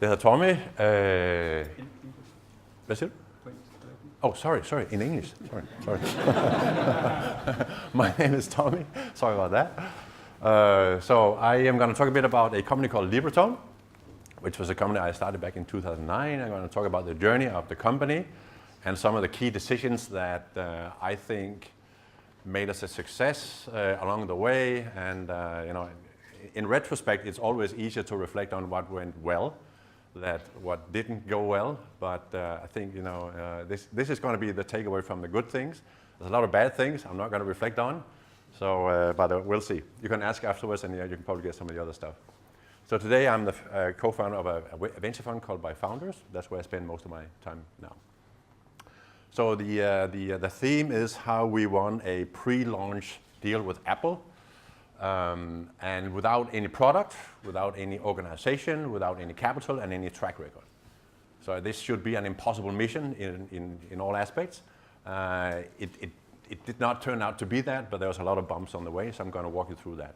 Det hedder Tommy. Hvad siger du? Oh, sorry, in English. Sorry. My name is Tommy. Sorry about that. So I am going to talk a bit about a company called Libratone, which was a company I started back in 2009. I'm going to talk about the journey of the company and some of the key decisions that I think made us a success along the way. And in retrospect, it's always easier to reflect on what went well than what didn't go well. But I think this is going to be the takeaway from the good things. There's a lot of bad things I'm not going to reflect on. So, but we'll see. You can ask afterwards, and you can probably get some of the other stuff. So today I'm the co-founder of a venture fund called By Founders. That's where I spend most of my time now. So the theme is how we won a pre-launch deal with Apple, and without any product, without any organization, without any capital, and any track record. So this should be an impossible mission in all aspects. It did not turn out to be that, but there was a lot of bumps on the way, so I'm going to walk you through that.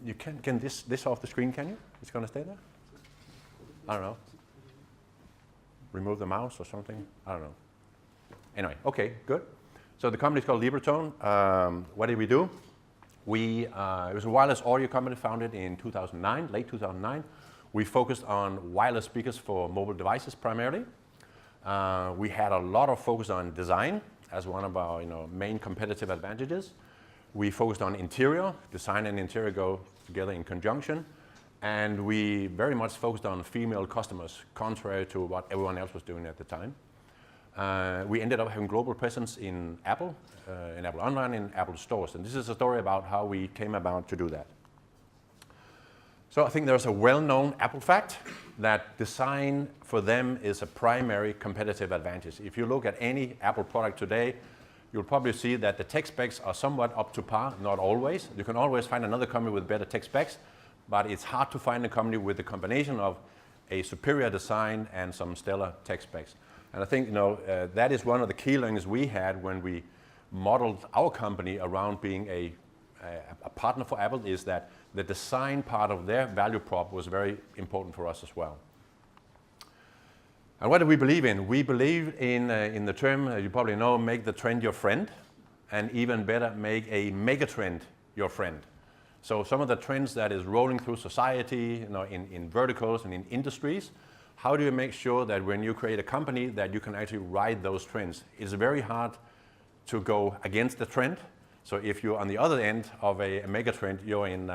You can this off the screen, can you? It's going to stay there? I don't know. Remove the mouse or something? I don't know. Anyway, okay, good. So the company is called Libratone. What did we do? It was a wireless audio company founded in 2009, late 2009. We focused on wireless speakers for mobile devices primarily. We had a lot of focus on design as one of our main competitive advantages. We focused on interior. Design and interior go together in conjunction. And we very much focused on female customers, contrary to what everyone else was doing at the time. We ended up having global presence in Apple Online, in Apple stores. And this is a story about how we came about to do that. So I think there's a well-known Apple fact that design for them is a primary competitive advantage. If you look at any Apple product today, you'll probably see that the tech specs are somewhat up to par, not always. You can always find another company with better tech specs, but it's hard to find a company with the combination of a superior design and some stellar tech specs. And I think that is one of the key learnings we had when we modeled our company around being a partner for Apple, is that the design part of their value prop was very important for us as well. And what do we believe in? We believe in the term, you probably know, make the trend your friend, and even better, make a megatrend your friend. So some of the trends that is rolling through society, in verticals and in industries, how do you make sure that when you create a company that you can actually ride those trends? It's very hard to go against the trend. So if you're on the other end of a megatrend, you're in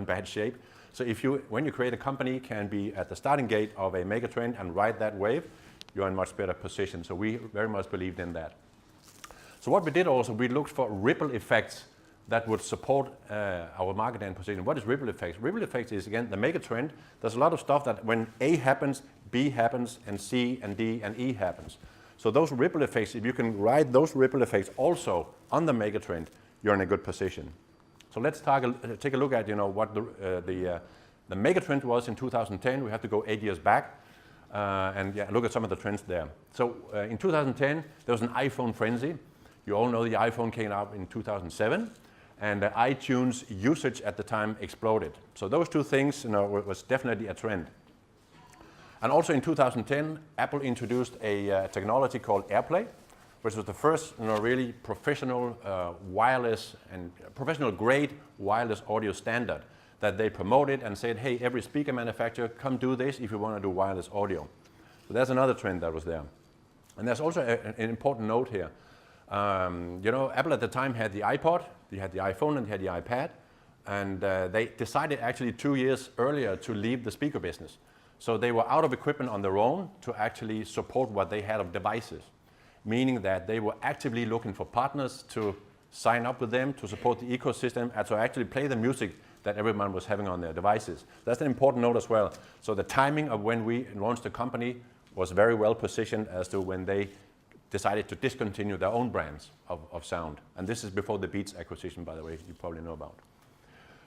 bad shape. So when you create a company, can be at the starting gate of a megatrend and ride that wave, you're in much better position. So we very much believed in that. So what we did also, we looked for ripple effects that would support our market and position. What is ripple effects? Ripple effects is, again, the megatrend. There's a lot of stuff that when A happens, B happens, and C and D and E happens. So those ripple effects, if you can ride those ripple effects also on the megatrend, you're in a good position. So let's take a look at what the megatrend was in 2010. We have to go 8 years back and look at some of the trends there. So in 2010, there was an iPhone frenzy. You all know the iPhone came out in 2007, and the iTunes usage at the time exploded. So those two things was definitely a trend. And also in 2010, Apple introduced a technology called AirPlay, which was the first really professional wireless and professional grade wireless audio standard that they promoted and said, hey, every speaker manufacturer, come do this if you want to do wireless audio. So that's another trend that was there. And there's also an important note here. Apple at the time had the iPod, they had the iPhone, and they had the iPad. And they decided actually 2 years earlier to leave the speaker business. So they were out of equipment on their own to actually support what they had of devices, meaning that they were actively looking for partners to sign up with them, to support the ecosystem, and to actually play the music that everyone was having on their devices. That's an important note as well. So the timing of when we launched the company was very well positioned as to when they decided to discontinue their own brands of sound. And this is before the Beats acquisition, by the way, you probably know about.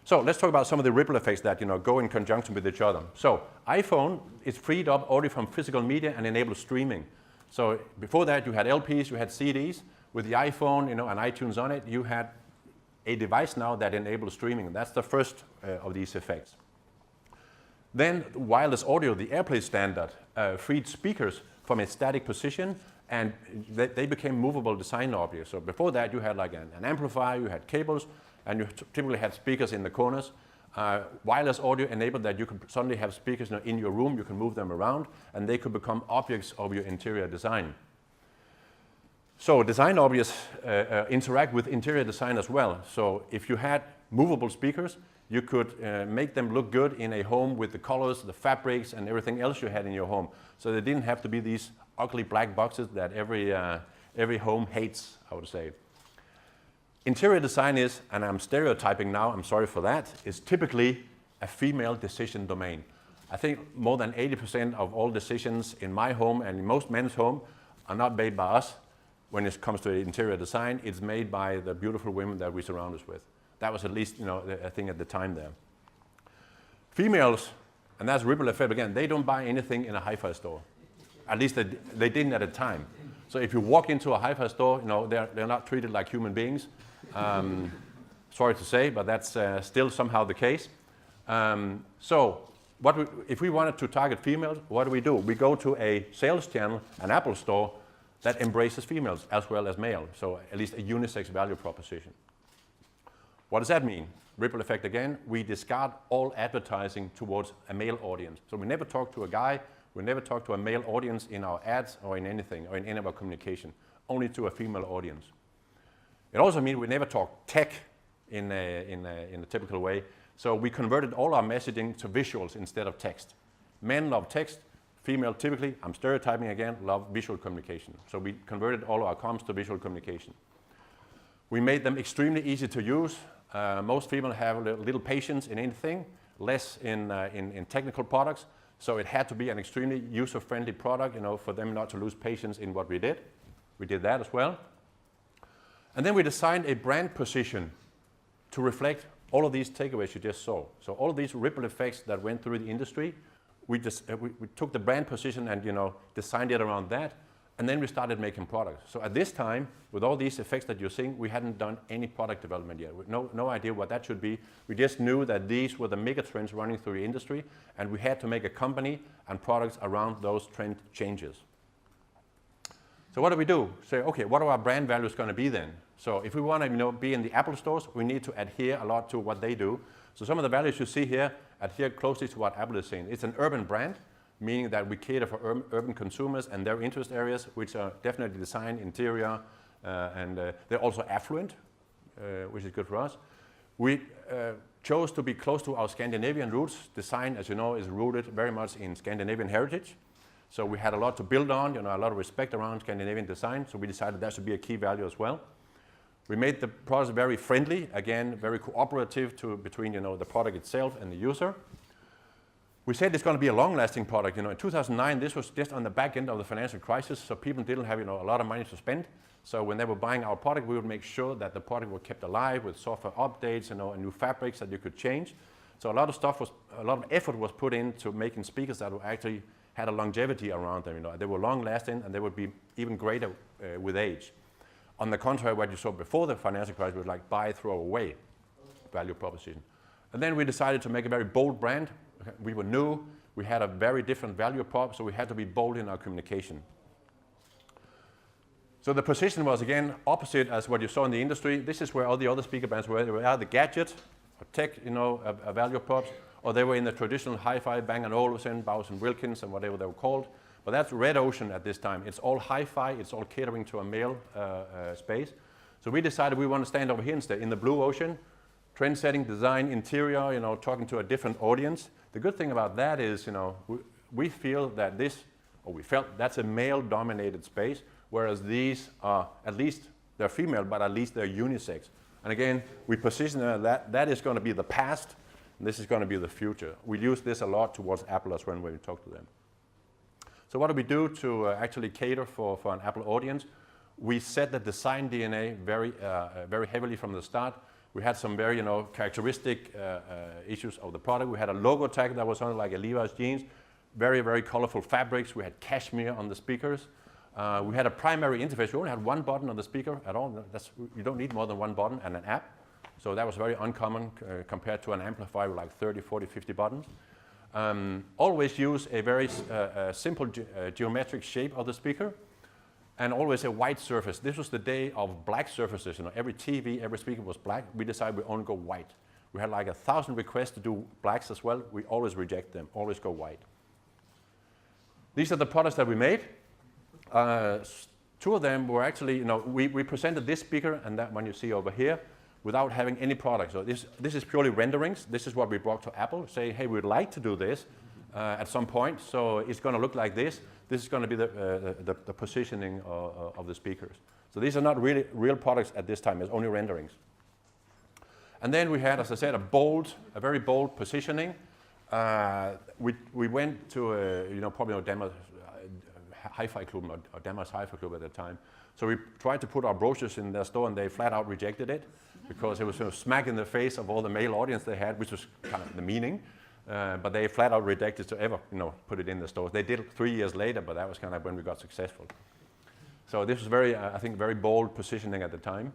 So let's talk about some of the ripple effects that go in conjunction with each other. So iPhone is freed up audio from physical media and enables streaming. So before that, you had LPs, you had CDs. With the iPhone, and iTunes on it, you had a device now that enables streaming. That's the first of these effects. Then wireless audio, the AirPlay standard, freed speakers from a static position, and they became movable design objects. So before that, you had like an amplifier, you had cables, and you typically had speakers in the corners. Wireless audio enabled that you could suddenly have speakers in your room, you can move them around, and they could become objects of your interior design. So design objects interact with interior design as well. So if you had movable speakers, you could make them look good in a home with the colors, the fabrics, and everything else you had in your home. So they didn't have to be these ugly black boxes that every home hates, I would say. Interior design is, and I'm stereotyping now, I'm sorry for that, is typically a female decision domain. I think more than 80% of all decisions in my home and in most men's home are not made by us. When it comes to interior design, it's made by the beautiful women that we surround us with. That was at least, a thing at the time there. Females, and that's ripple effect again, they don't buy anything in a hi-fi store. At least they didn't at the time. So if you walk into a hi-fi store, they're not treated like human beings. Sorry to say, but that's still somehow the case. So if we wanted to target females, what do? We go to a sales channel, an Apple store, that embraces females as well as male, so at least a unisex value proposition. What does that mean? Ripple effect again, we discard all advertising towards a male audience. So we never talk to a guy, we never talk to a male audience in our ads or in anything, or in any of our communication, only to a female audience. It also means we never talk tech in a typical way. So we converted all our messaging to visuals instead of text. Men love text, female typically, I'm stereotyping again, love visual communication. So we converted all our comms to visual communication. We made them extremely easy to use. Most females have little patience in anything, less in technical products. So it had to be an extremely user-friendly product, for them not to lose patience in what we did. We did that as well. And then we designed a brand position to reflect all of these takeaways you just saw. So all of these ripple effects that went through the industry, we took the brand position and designed it around that, and then we started making products. So at this time, with all these effects that you're seeing, we hadn't done any product development yet. No idea what that should be. We just knew that these were the mega trends running through the industry, and we had to make a company and products around those trend changes. So what do? Say, okay, what are our brand values going to be then? So if we want to be in the Apple stores, we need to adhere a lot to what they do. So some of the values you see here adhere closely to what Apple is saying. It's an urban brand, meaning that we cater for urban consumers and their interest areas, which are definitely design, interior, and they're also affluent, which is good for us. We chose to be close to our Scandinavian roots. Design, as you know, is rooted very much in Scandinavian heritage. So we had a lot to build on, a lot of respect around Scandinavian design, so we decided that should be a key value as well. We made the product very friendly, again, very cooperative between the product itself and the user. We said it's going to be a long-lasting product. In 2009, this was just on the back end of the financial crisis, so people didn't have a lot of money to spend. So when they were buying our product, we would make sure that the product was kept alive with software updates, and new fabrics that you could change. So a lot of effort was put into making speakers that actually had a longevity around them. They were long-lasting, and they would be even greater with age. On the contrary, what you saw before the financial crisis was like buy, throw away value proposition. And then we decided to make a very bold brand. We were new, we had a very different value prop, so we had to be bold in our communication. So the position was again opposite as what you saw in the industry. This is where all the other speaker brands were. They were either gadget or tech, a value props, or they were in the traditional hi-fi, Bang & Olufsen, Bowers & Wilkins, and whatever they were called. But that's red ocean at this time. It's all hi-fi, it's all catering to a male space. So we decided we want to stand over here instead, in the blue ocean, trend-setting, design, interior, talking to a different audience. The good thing about that is, we feel that we felt that's a male-dominated space, whereas these are, at least they're female, but at least they're unisex. And again, we position that is going to be the past, and this is going to be the future. We use this a lot towards Apple as well when we talk to them. So what do we do to actually cater for an Apple audience? We set the design DNA very heavily from the start. We had some very characteristic issues of the product. We had a logo tag that was on like a Levi's jeans, very, very colorful fabrics. We had cashmere on the speakers. We had a primary interface. We only had one button on the speaker at all. You don't need more than one button and an app. So that was very uncommon compared to an amplifier with like 30, 40, 50 buttons. Always use a very simple geometric shape of the speaker, and always a white surface. This was the day of black surfaces. You know, every TV, every speaker was black. We decided we only go white. We had like 1,000 requests to do blacks as well. We always reject them, always go white. These are the products that we made. Two of them were actually, you know, we presented this speaker and that one you see over here without having any product. So this is purely renderings. This is what we brought to Apple, saying, hey, we'd like to do this at some point. So it's going to look like this. This is going to be the positioning of the speakers. So these are not really real products at this time. It's only renderings. And then we had, as I said, a very bold positioning. We went to, you know, probably Danmarks Hi-Fi Club or Danmarks Hi-Fi Club at the time. So we tried to put our brochures in their store, and they flat out rejected it because it was sort of smack in the face of all the male audience they had, which was kind of the meaning. But they flat out rejected to ever, you know, put it in the stores. They did it 3 years later, but that was kind of when we got successful. So this was very, I think, very bold positioning at the time.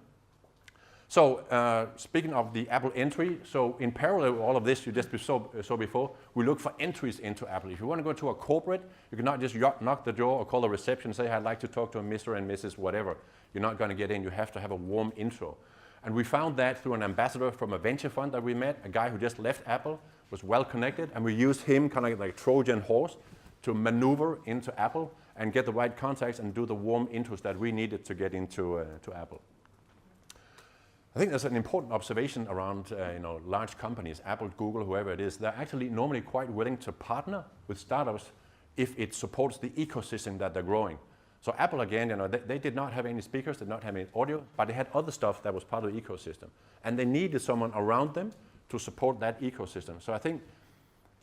So speaking of the Apple entry, so in parallel with all of this you just saw before, we look for entries into Apple. If you want to go to a corporate, you cannot just knock the door or call the reception and say, I'd like to talk to a Mr. and Mrs. whatever. You're not going to get in. You have to have a warm intro. And we found that through an ambassador from a venture fund that we met, a guy who just left Apple, was well connected, and we used him kind of like Trojan horse to maneuver into Apple and get the right contacts and do the warm intros that we needed to get into to Apple. I think there's an important observation around you know, large companies, Apple, Google, whoever it is. They're actually normally quite willing to partner with startups if it supports the ecosystem that they're growing. So Apple, again, you know, they did not have any speakers, did not have any audio, but they had other stuff that was part of the ecosystem. And they needed someone around them to support that ecosystem. So I think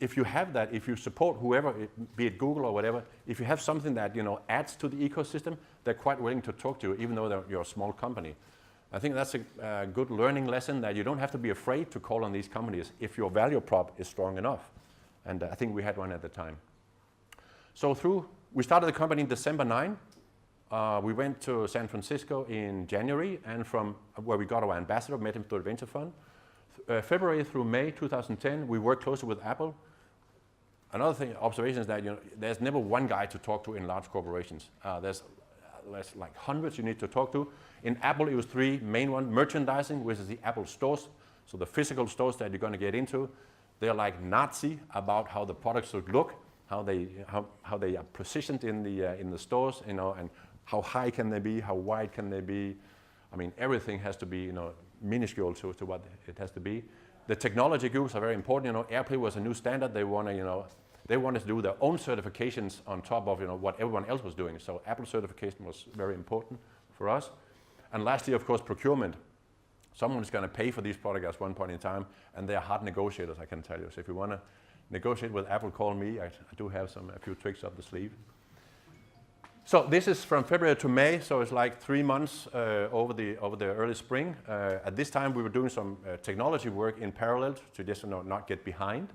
if you have that, if you support whoever, be it Google or whatever, if you have something that, you know, adds to the ecosystem, they're quite willing to talk to you, even though you're a small company. I think that's a good learning lesson, that you don't have to be afraid to call on these companies if your value prop is strong enough. And I think we had one at the time. So we started the company in December 9. We went to San Francisco in January, and from where we got our ambassador, met him through the venture fund. February through May 2010, we worked closely with Apple. Another observation is that, you know, there's never one guy to talk to in large corporations. There's like hundreds you need to talk to. In Apple, it was 3 main ones. Merchandising, which is the Apple stores, so the physical stores that you're going to get into. They're like Nazi about how the products should look, how they are positioned in the stores, you know, and how high can they be, how wide can they be. I mean, everything has to be, you know, minuscule to what it has to be. The technology groups are very important. You know, AirPlay was a new standard. They want to, you know, they wanted to do their own certifications on top of, you know, what everyone else was doing. So Apple certification was very important for us. And lastly, of course, procurement. Someone's going to pay for these products at one point in time, and they're hard negotiators, I can tell you. So if you want to negotiate with Apple, call me. I do have a few tricks up the sleeve. So this is from February to May, so it's like 3 months over the early spring. At this time, we were doing some technology work in parallel to just, you know, not get behind.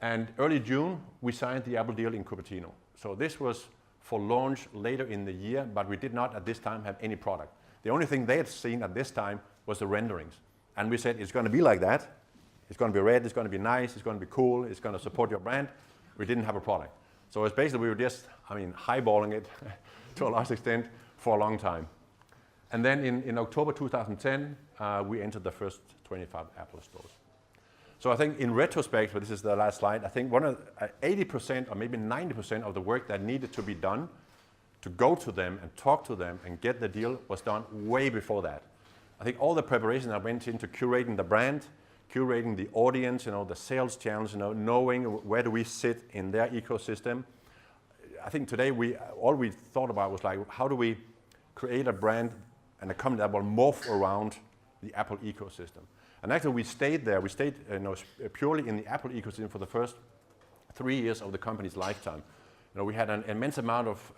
And early June, we signed the Apple deal in Cupertino. So this was for launch later in the year, but we did not at this time have any product. The only thing they had seen at this time was the renderings. And we said, it's going to be like that. It's going to be red, it's going to be nice, it's going to be cool, it's going to support your brand. We didn't have a product. So it's basically, we were just, I mean, highballing it to a large extent for a long time. And then in October 2010, we entered the first 25 Apple stores. So I think in retrospect, but this is the last slide, I think 80% or maybe 90% of the work that needed to be done to go to them and talk to them and get the deal was done way before that. I think all the preparation that went into curating the brand, curating the audience, you know, the sales channels, you know, knowing where do we sit in their ecosystem. I think today all we thought about was like, how do we create a brand and a company that will morph around the Apple ecosystem? And actually we stayed there. We stayed, you know, purely in the Apple ecosystem for the first 3 years of the company's lifetime. You know, we had an immense amount of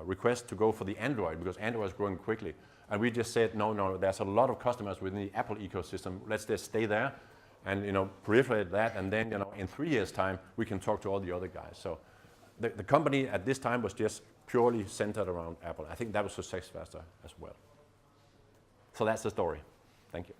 requests to go for the Android because Android was growing quickly. And we just said, no, there's a lot of customers within the Apple ecosystem. Let's just stay there and, you know, proliferate that. And then, you know, in 3 years' time, we can talk to all the other guys. So the company at this time was just purely centered around Apple. I think that was success faster as well. So that's the story. Thank you.